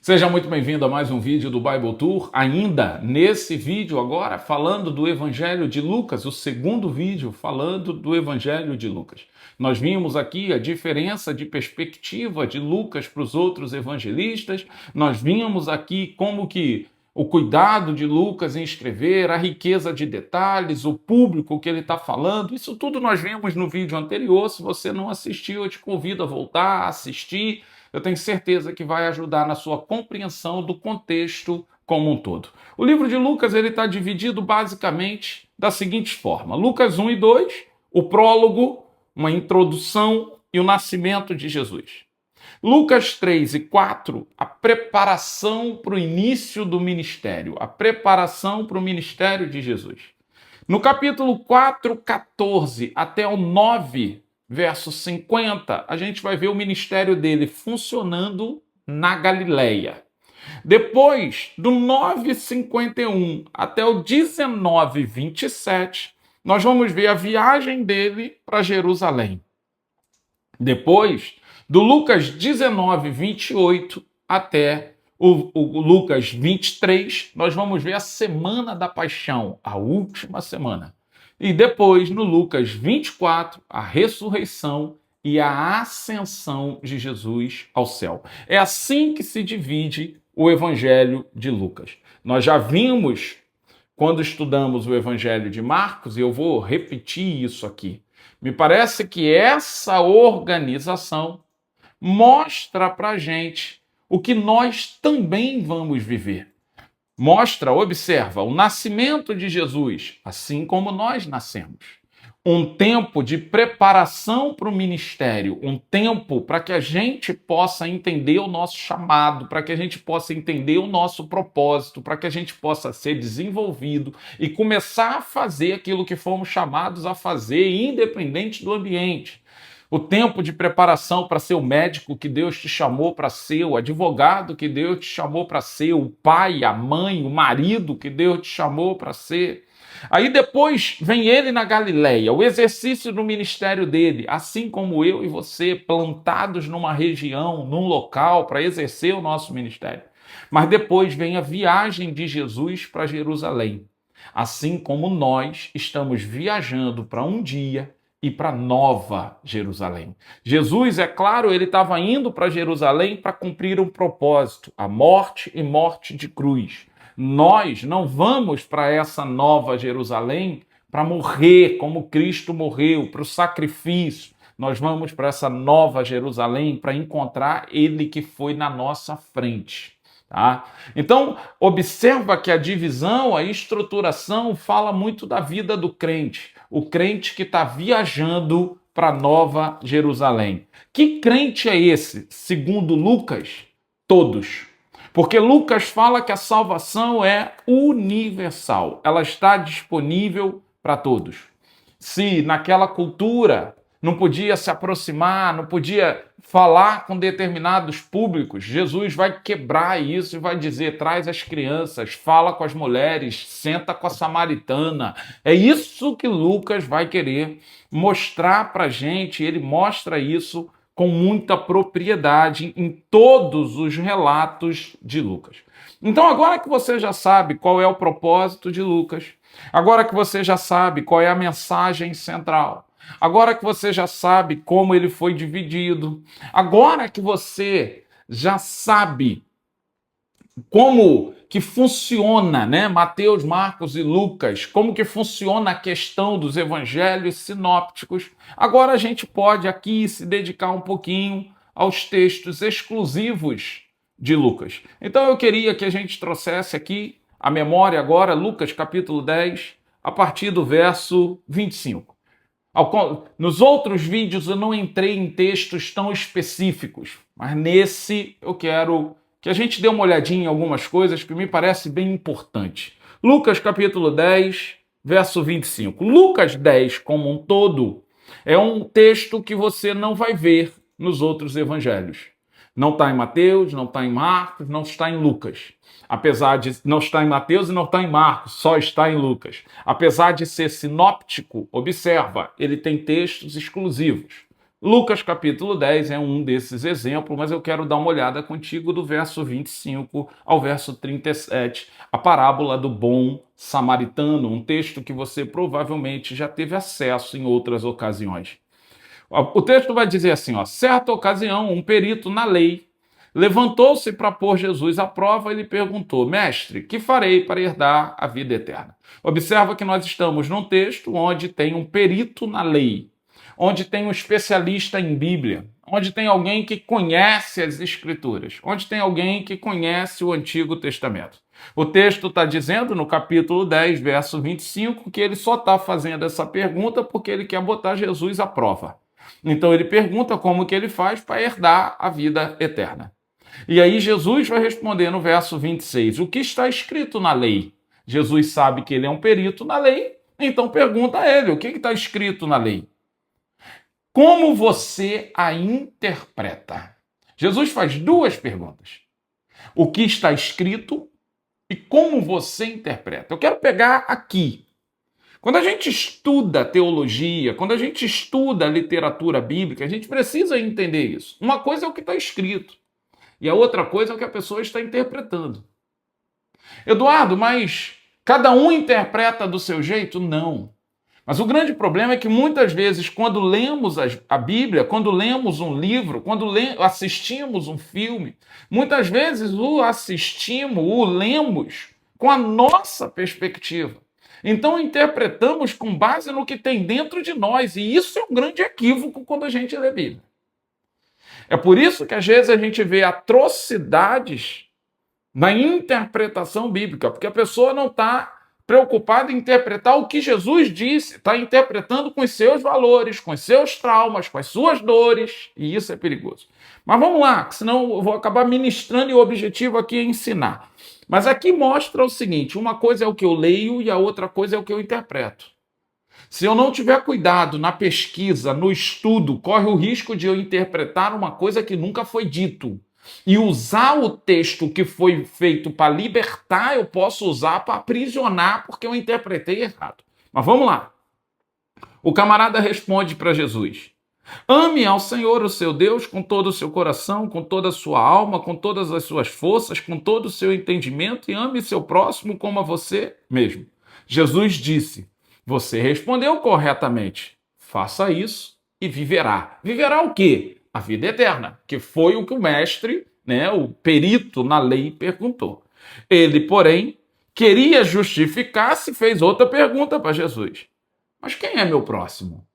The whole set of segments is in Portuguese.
Seja muito bem-vindo a mais um vídeo do Bible Tour. Ainda nesse vídeo agora falando do Evangelho de Lucas, o segundo vídeo falando do Evangelho de Lucas. Nós vimos aqui a diferença de perspectiva de Lucas para os outros evangelistas. Nós vimos aqui como que o cuidado de Lucas em escrever, a riqueza de detalhes, o público que ele está falando, isso tudo nós vimos no vídeo anterior. Se você não assistiu, eu te convido a voltar a assistir. Eu tenho certeza que vai ajudar na sua compreensão do contexto como um todo. O livro de Lucas ele está dividido basicamente da seguinte forma. Lucas 1 e 2, o prólogo, uma introdução e o nascimento de Jesus. Lucas 3 e 4, a preparação para o início do ministério, a preparação para o ministério de Jesus. No capítulo 4, 14 até o 9, verso 50, a gente vai ver o ministério dele funcionando na Galileia. Depois, do 9:51 até o 19:27, nós vamos ver a viagem dele para Jerusalém. Depois, do Lucas 19:28 até o Lucas 23, nós vamos ver a semana da paixão, a última semana. E depois, no Lucas 24, a ressurreição e a ascensão de Jesus ao céu. É assim que se divide o Evangelho de Lucas. Nós já vimos, quando estudamos o Evangelho de Marcos, e eu vou repetir isso aqui, me parece que essa organização mostra para a gente o que nós também vamos viver. Mostra, observa, o nascimento de Jesus, assim como nós nascemos. Um tempo de preparação para o ministério, um tempo para que a gente possa entender o nosso chamado, para que a gente possa entender o nosso propósito, para que a gente possa ser desenvolvido e começar a fazer aquilo que fomos chamados a fazer, independente do ambiente. O tempo de preparação para ser o médico que Deus te chamou para ser, o advogado que Deus te chamou para ser, o pai, a mãe, o marido que Deus te chamou para ser. Aí depois vem ele na Galileia, o exercício do ministério dele, assim como eu e você, plantados numa região, num local para exercer o nosso ministério. Mas depois vem a viagem de Jesus para Jerusalém, assim como nós estamos viajando para um dia e para Nova Jerusalém. Jesus, é claro, ele estava indo para Jerusalém para cumprir um propósito, a morte e morte de cruz. Nós não vamos para essa Nova Jerusalém para morrer como Cristo morreu, para o sacrifício. Nós vamos para essa Nova Jerusalém para encontrar ele que foi na nossa frente. Tá? Então, observa que a divisão, a estruturação fala muito da vida do crente. O crente que está viajando para Nova Jerusalém. Que crente é esse? Segundo Lucas, todos. Porque Lucas fala que a salvação é universal. Ela está disponível para todos. Se naquela cultura não podia se aproximar, não podia falar com determinados públicos, Jesus vai quebrar isso e vai dizer, traz as crianças, fala com as mulheres, senta com a samaritana. É isso que Lucas vai querer mostrar para a gente, ele mostra isso com muita propriedade em todos os relatos de Lucas. Então, agora que você já sabe qual é o propósito de Lucas, agora que você já sabe qual é a mensagem central, agora que você já sabe como ele foi dividido, agora que você já sabe como que funciona, né, Mateus, Marcos e Lucas, como que funciona a questão dos evangelhos sinópticos, agora a gente pode aqui se dedicar um pouquinho aos textos exclusivos de Lucas. Então eu queria que a gente trouxesse aqui a memória agora, Lucas capítulo 10, a partir do verso 25. Nos outros vídeos eu não entrei em textos tão específicos, mas nesse eu quero que a gente dê uma olhadinha em algumas coisas que me parece bem importante. Lucas capítulo 10, verso 25. Lucas 10, como um todo, é um texto que você não vai ver nos outros evangelhos. Não está em Mateus, não está em Marcos, não está em Lucas. Apesar de não estar em Mateus e não está em Marcos, só está em Lucas. Apesar de ser sinóptico, observa, ele tem textos exclusivos. Lucas capítulo 10 é um desses exemplos, mas eu quero dar uma olhada contigo do verso 25 ao verso 37, a parábola do bom samaritano, um texto que você provavelmente já teve acesso em outras ocasiões. O texto vai dizer assim, ó, certa ocasião, um perito na lei levantou-se para pôr Jesus à prova e lhe perguntou, mestre, que farei para herdar a vida eterna? Observa que nós estamos num texto onde tem um perito na lei, onde tem um especialista em Bíblia, onde tem alguém que conhece as Escrituras, onde tem alguém que conhece o Antigo Testamento. O texto está dizendo, no capítulo 10, verso 25, que ele só está fazendo essa pergunta porque ele quer botar Jesus à prova. Então ele pergunta como que ele faz para herdar a vida eterna. E aí Jesus vai responder no verso 26, o que está escrito na lei? Jesus sabe que ele é um perito na lei, então pergunta a ele, o que está escrito na lei? Como você a interpreta? Jesus faz duas perguntas. O que está escrito e como você interpreta? Eu quero pegar aqui. Quando a gente estuda teologia, quando a gente estuda literatura bíblica, a gente precisa entender isso. Uma coisa é o que está escrito e a outra coisa é o que a pessoa está interpretando. Eduardo, mas cada um interpreta do seu jeito? Não. Mas o grande problema é que muitas vezes, quando lemos a Bíblia, quando lemos um livro, quando assistimos um filme, muitas vezes o lemos com a nossa perspectiva. Então interpretamos com base no que tem dentro de nós, e isso é um grande equívoco quando a gente lê a Bíblia. É por isso que às vezes a gente vê atrocidades na interpretação bíblica, porque a pessoa não está preocupada em interpretar o que Jesus disse, está interpretando com os seus valores, com os seus traumas, com as suas dores, e isso é perigoso. Mas vamos lá, senão eu vou acabar ministrando e o objetivo aqui é ensinar. Mas aqui mostra o seguinte, uma coisa é o que eu leio e a outra coisa é o que eu interpreto. Se eu não tiver cuidado na pesquisa, no estudo, corre o risco de eu interpretar uma coisa que nunca foi dito. E usar o texto que foi feito para libertar, eu posso usar para aprisionar, porque eu interpretei errado. Mas vamos lá. O camarada responde para Jesus. Ame ao Senhor, o seu Deus, com todo o seu coração, com toda a sua alma, com todas as suas forças, com todo o seu entendimento, e ame seu próximo como a você mesmo. Jesus disse, você respondeu corretamente. Faça isso e viverá. Viverá o quê? A vida eterna, que foi o que o mestre, o perito na lei, perguntou. Ele, porém, queria justificar-se e fez outra pergunta para Jesus. Mas quem é meu próximo?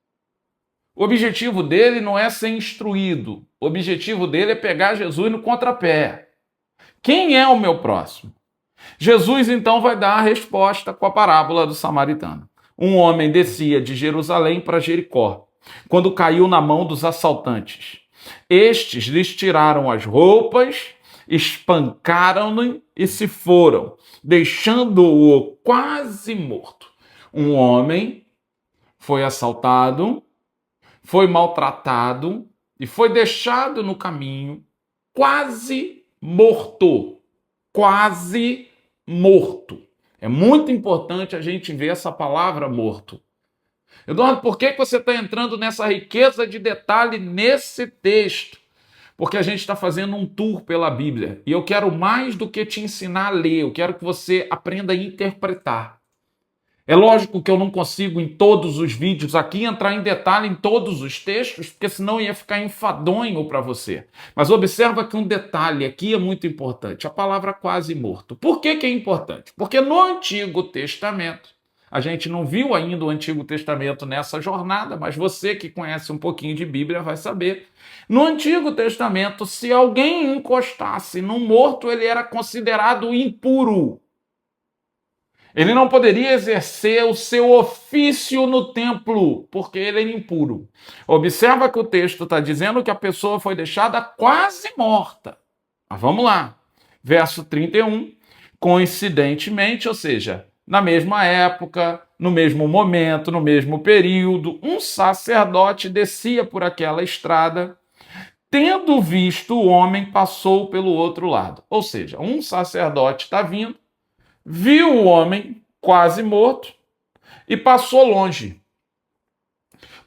O objetivo dele não é ser instruído. O objetivo dele é pegar Jesus no contrapé. Quem é o meu próximo? Jesus, então, vai dar a resposta com a parábola do samaritano. Um homem descia de Jerusalém para Jericó, quando caiu na mão dos assaltantes. Estes lhes tiraram as roupas, espancaram-no e se foram, deixando-o quase morto. Um homem foi assaltado, foi maltratado e foi deixado no caminho, quase morto. Quase morto. É muito importante a gente ver essa palavra morto. Eduardo, por que você está entrando nessa riqueza de detalhe nesse texto? Porque a gente está fazendo um tour pela Bíblia. E eu quero mais do que te ensinar a ler. Eu quero que você aprenda a interpretar. É lógico que eu não consigo em todos os vídeos aqui entrar em detalhe em todos os textos, porque senão ia ficar enfadonho para você. Mas observa que um detalhe aqui é muito importante, a palavra quase morto. Por que é importante? Porque no Antigo Testamento, a gente não viu ainda o Antigo Testamento nessa jornada, mas você que conhece um pouquinho de Bíblia vai saber. No Antigo Testamento, se alguém encostasse num morto, ele era considerado impuro. Ele não poderia exercer o seu ofício no templo, porque ele era impuro. Observa que o texto está dizendo que a pessoa foi deixada quase morta. Mas vamos lá. Verso 31. Coincidentemente, ou seja, na mesma época, no mesmo momento, no mesmo período, um sacerdote descia por aquela estrada. Tendo visto o homem, passou pelo outro lado. Ou seja, um sacerdote está vindo, viu o homem quase morto e passou longe.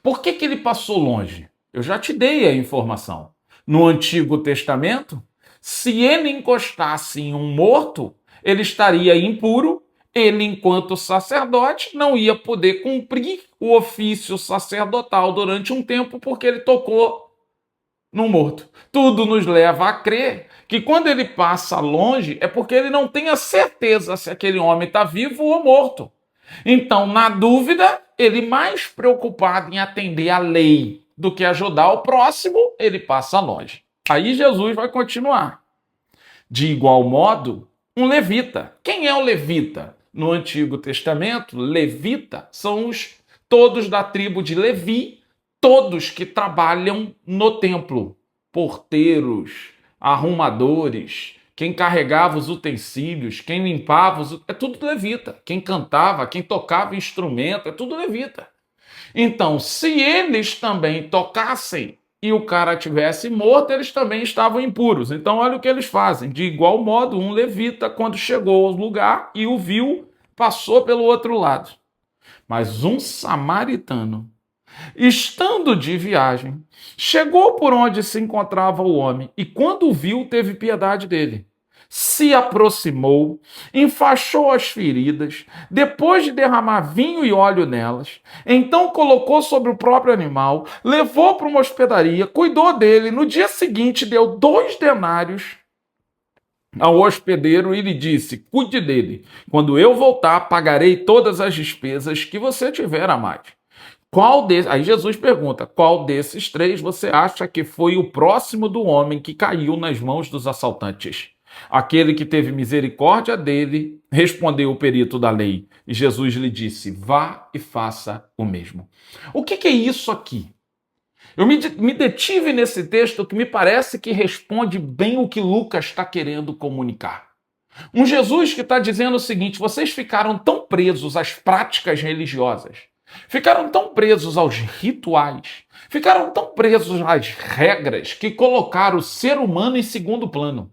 Por que ele passou longe? Eu já te dei a informação. No Antigo Testamento, se ele encostasse em um morto, ele estaria impuro. Ele, enquanto sacerdote, não ia poder cumprir o ofício sacerdotal durante um tempo porque ele tocou no morto. Tudo nos leva a crer que quando ele passa longe é porque ele não tem a certeza se aquele homem está vivo ou morto. Então, na dúvida, ele mais preocupado em atender a lei do que ajudar o próximo, ele passa longe. Aí Jesus vai continuar. De igual modo, um levita. Quem é o levita? No Antigo Testamento, levita são todos da tribo de Levi, todos que trabalham no templo. Porteiros, arrumadores, quem carregava os utensílios, quem limpava é tudo levita. Quem cantava, quem tocava instrumento, é tudo levita. Então, se eles também tocassem e o cara tivesse morto, eles também estavam impuros. Então, olha o que eles fazem. De igual modo, um levita, quando chegou ao lugar e o viu, passou pelo outro lado. Mas um samaritano, estando de viagem, chegou por onde se encontrava o homem e, quando o viu, teve piedade dele. Se aproximou, enfaixou as feridas, depois de derramar vinho e óleo nelas, então colocou sobre o próprio animal, levou para uma hospedaria, cuidou dele. No dia seguinte, deu 2 denários ao hospedeiro e lhe disse: cuide dele. Quando eu voltar, pagarei todas as despesas que você tiver a mais. Aí Jesus pergunta: qual desses 3 você acha que foi o próximo do homem que caiu nas mãos dos assaltantes? Aquele que teve misericórdia dele, respondeu o perito da lei. E Jesus lhe disse: vá e faça o mesmo. O que é isso aqui? Eu me detive nesse texto que me parece que responde bem o que Lucas está querendo comunicar. Um Jesus que está dizendo o seguinte: vocês ficaram tão presos às práticas religiosas, ficaram tão presos aos rituais, ficaram tão presos às regras que colocaram o ser humano em segundo plano.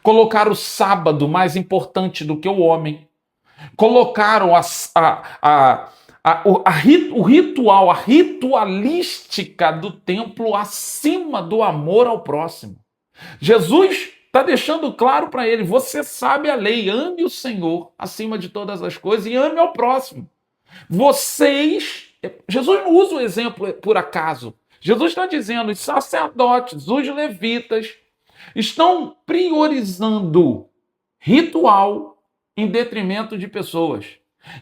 Colocaram o sábado mais importante do que o homem. Colocaram o ritual, a ritualística do templo acima do amor ao próximo. Jesus está deixando claro para ele: você sabe a lei, ame o Senhor acima de todas as coisas e ame ao próximo. Jesus não usa o exemplo por acaso. Jesus está dizendo: os sacerdotes, os levitas, estão priorizando ritual em detrimento de pessoas.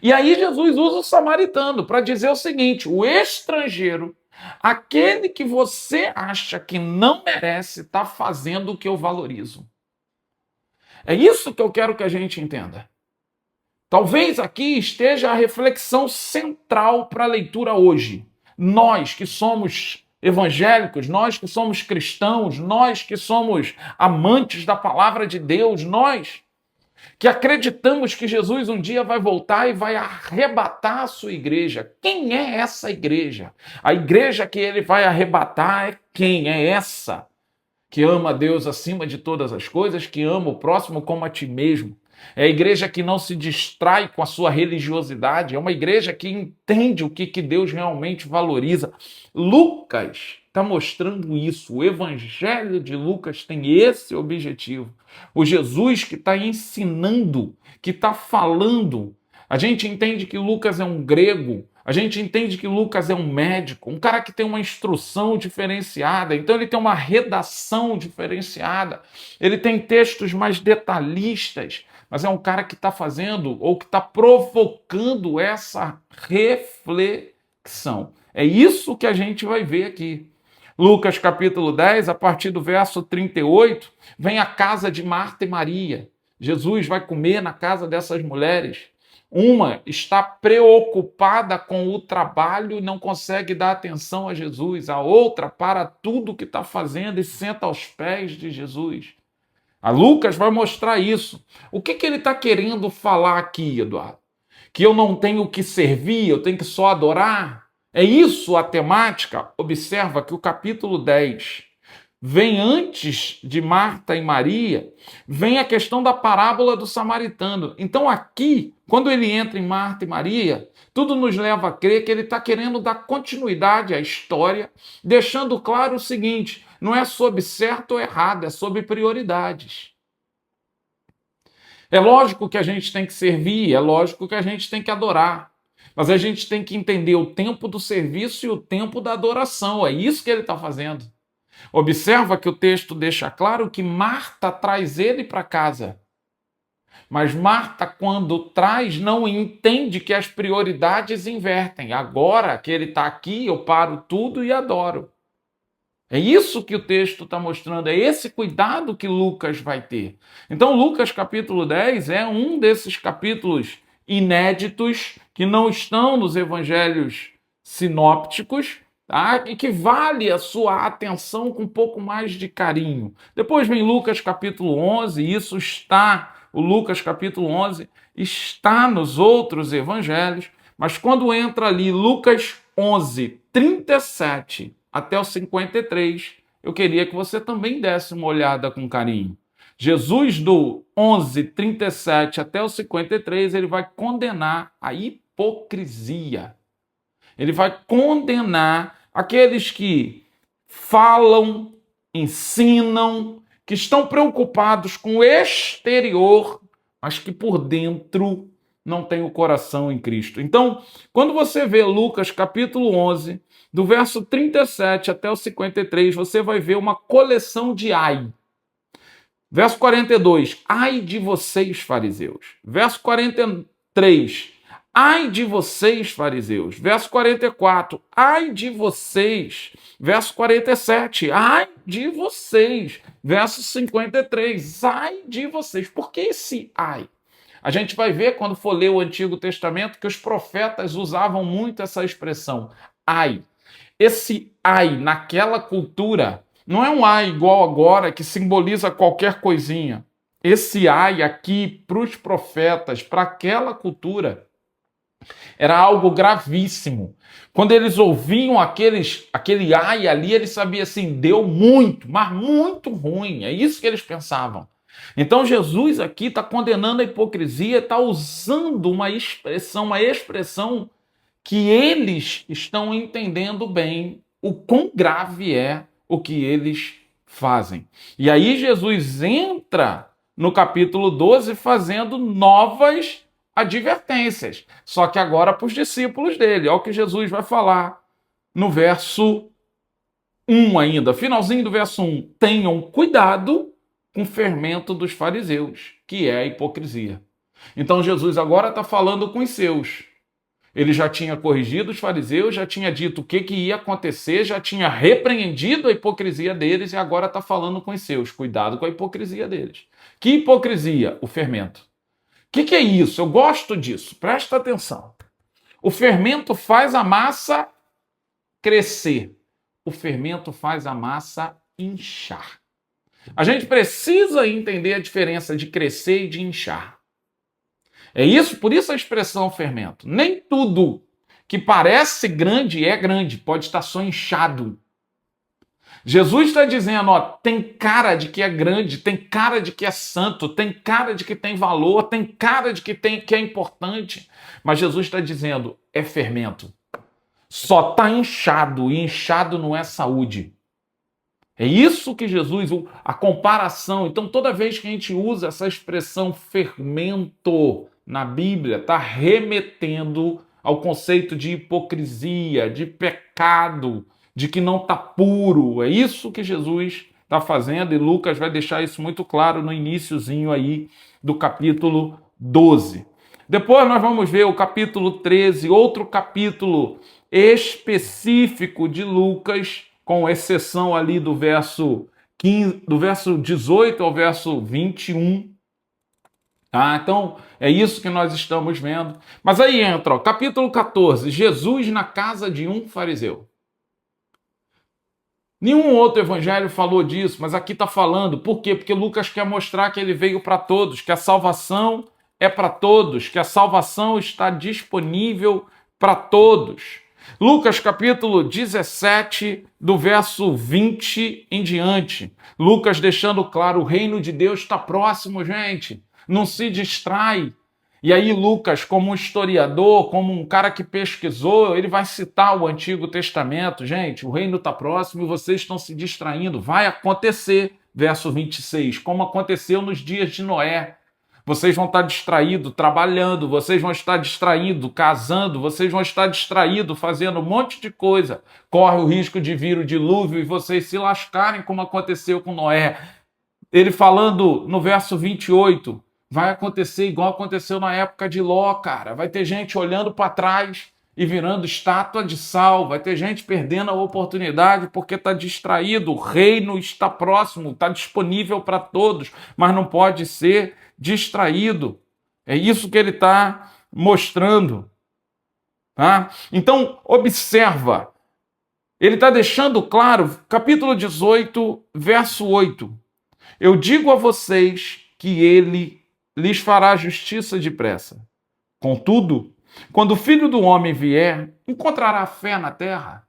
E aí Jesus usa o samaritano para dizer o seguinte: o estrangeiro, aquele que você acha que não merece, está fazendo o que eu valorizo. É isso que eu quero que a gente entenda. Talvez aqui esteja a reflexão central para a leitura hoje. Nós que somos evangélicos, nós que somos cristãos, nós que somos amantes da palavra de Deus, nós que acreditamos que Jesus um dia vai voltar e vai arrebatar a sua igreja. Quem é essa igreja? A igreja que ele vai arrebatar é quem? É essa que ama a Deus acima de todas as coisas, que ama o próximo como a ti mesmo. É a igreja que não se distrai com a sua religiosidade, é uma igreja que entende o que Deus realmente valoriza. Lucas está mostrando isso, o evangelho de Lucas tem esse objetivo. O Jesus que está ensinando, que está falando. A gente entende que Lucas é um grego, a gente entende que Lucas é um médico, um cara que tem uma instrução diferenciada, então ele tem uma redação diferenciada, ele tem textos mais detalhistas, mas é um cara que está fazendo ou que está provocando essa reflexão. É isso que a gente vai ver aqui. Lucas capítulo 10, a partir do verso 38, vem a casa de Marta e Maria. Jesus vai comer na casa dessas mulheres. Uma está preocupada com o trabalho e não consegue dar atenção a Jesus. A outra para tudo que está fazendo e senta aos pés de Jesus. A Lucas vai mostrar isso. O que ele está querendo falar aqui, Eduardo? Que eu não tenho que servir, eu tenho que só adorar? É isso a temática? Observa que o capítulo 10 vem antes de Marta e Maria, vem a questão da parábola do samaritano. Então aqui, quando ele entra em Marta e Maria, tudo nos leva a crer que ele está querendo dar continuidade à história, deixando claro o seguinte: não é sobre certo ou errado, é sobre prioridades. É lógico que a gente tem que servir, é lógico que a gente tem que adorar, mas a gente tem que entender o tempo do serviço e o tempo da adoração. É isso que ele está fazendo. Observa que o texto deixa claro que Marta traz ele para casa. Mas Marta, quando traz, não entende que as prioridades invertem. Agora que ele está aqui, eu paro tudo e adoro. É isso que o texto está mostrando, é esse cuidado que Lucas vai ter. Então, Lucas capítulo 10 é um desses capítulos inéditos que não estão nos evangelhos sinópticos, tá? E que vale a sua atenção com um pouco mais de carinho. Depois vem Lucas capítulo 11, o Lucas capítulo 11 está nos outros evangelhos, mas quando entra ali Lucas 11, 37 até o 53, eu queria que você também desse uma olhada com carinho. Jesus, do 11, 37 até o 53, ele vai condenar a hipocrisia. Ele vai condenar aqueles que falam, ensinam, que estão preocupados com o exterior, mas que por dentro não têm o coração em Cristo. Então, quando você vê Lucas capítulo 11, do verso 37 até o 53, você vai ver uma coleção de ai. Verso 42, ai de vocês, fariseus. Verso 43, ai de vocês, fariseus. Verso 44, ai de vocês. Verso 47, ai de vocês. Verso 53, ai de vocês. Por que esse ai? A gente vai ver, quando for ler o Antigo Testamento, que os profetas usavam muito essa expressão, ai. Esse ai, naquela cultura, não é um ai igual agora, que simboliza qualquer coisinha. Esse ai aqui, para os profetas, para aquela cultura, era algo gravíssimo. Quando eles ouviam aquele ai ali, eles sabiam assim, deu muito, mas muito ruim. É isso que eles pensavam. Então Jesus aqui está condenando a hipocrisia, está usando uma expressão que eles estão entendendo bem o quão grave é o que eles fazem. E aí Jesus entra no capítulo 12 fazendo novas advertências, só que agora para os discípulos dele. Olha o que Jesus vai falar no verso 1 ainda, finalzinho do verso 1. Tenham cuidado com o fermento dos fariseus, que é a hipocrisia. Então Jesus agora está falando com os seus. Ele já tinha corrigido os fariseus, já tinha dito o que ia acontecer, já tinha repreendido a hipocrisia deles e agora está falando com os seus. Cuidado com a hipocrisia deles. Que hipocrisia? O fermento. O que é isso? Eu gosto disso. Presta atenção. O fermento faz a massa crescer. O fermento faz a massa inchar. A gente precisa entender a diferença de crescer e de inchar. É isso, por isso a expressão fermento. Nem tudo que parece grande é grande, pode estar só inchado. Jesus está dizendo, ó, tem cara de que é grande, tem cara de que é santo, tem cara de que tem valor, tem cara de que é importante. Mas Jesus está dizendo, é fermento. Só está inchado, e inchado não é saúde. É isso que Jesus, a comparação. Então, toda vez que a gente usa essa expressão fermento na Bíblia, está remetendo ao conceito de hipocrisia, de pecado, de que não está puro. É isso que Jesus está fazendo e Lucas vai deixar isso muito claro no iniciozinho aí do capítulo 12. Depois nós vamos ver o capítulo 13, outro capítulo específico de Lucas, com exceção ali do verso 15, do verso 18 ao verso 21. Tá? Então, é isso que nós estamos vendo. Mas aí entra, ó, capítulo 14, Jesus na casa de um fariseu. Nenhum outro evangelho falou disso, mas aqui está falando. Por quê? Porque Lucas quer mostrar que ele veio para todos, que a salvação é para todos, que a salvação está disponível para todos. Lucas capítulo 17, do verso 20 em diante. Lucas deixando claro, o reino de Deus está próximo, gente. Não se distrai. E aí Lucas, como um historiador, como um cara que pesquisou, ele vai citar o Antigo Testamento. Gente, o reino está próximo e vocês estão se distraindo. Vai acontecer, verso 26, como aconteceu nos dias de Noé. Vocês vão estar distraídos trabalhando, vocês vão estar distraídos casando, vocês vão estar distraídos fazendo um monte de coisa. Corre o risco de vir o dilúvio e vocês se lascarem como aconteceu com Noé. Ele falando no verso 28, vai acontecer igual aconteceu na época de Ló, cara. Vai ter gente olhando para trás e virando estátua de sal. Vai ter gente perdendo a oportunidade porque está distraído. O reino está próximo, está disponível para todos, mas não pode ser distraído. É isso que ele está mostrando. Tá? Então, observa. Ele está deixando claro, capítulo 18, verso 8. Eu digo a vocês que ele lhes fará justiça depressa. Contudo, quando o Filho do Homem vier, encontrará fé na terra?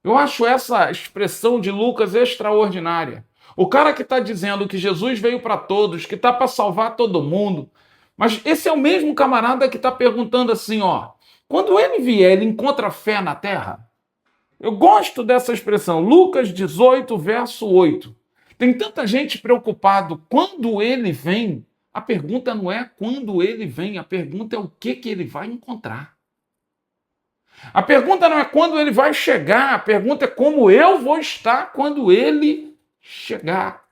Eu acho essa expressão de Lucas extraordinária. O cara que está dizendo que Jesus veio para todos, que está para salvar todo mundo, mas esse é o mesmo camarada que está perguntando assim, ó, quando ele vier, ele encontra fé na terra? Eu gosto dessa expressão, Lucas 18, verso 8. Tem tanta gente preocupado quando ele vem. A pergunta não é quando ele vem, a pergunta é o que ele vai encontrar. A pergunta não é quando ele vai chegar, a pergunta é como eu vou estar quando ele chegar.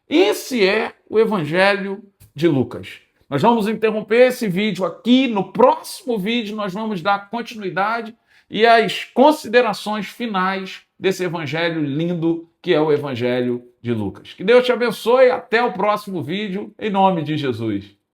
Esse é o Evangelho de Lucas. Nós vamos interromper esse vídeo aqui. No próximo vídeo nós vamos dar continuidade e as considerações finais desse evangelho lindo que é o Evangelho de Lucas. Que Deus te abençoe. Até o próximo vídeo, em nome de Jesus.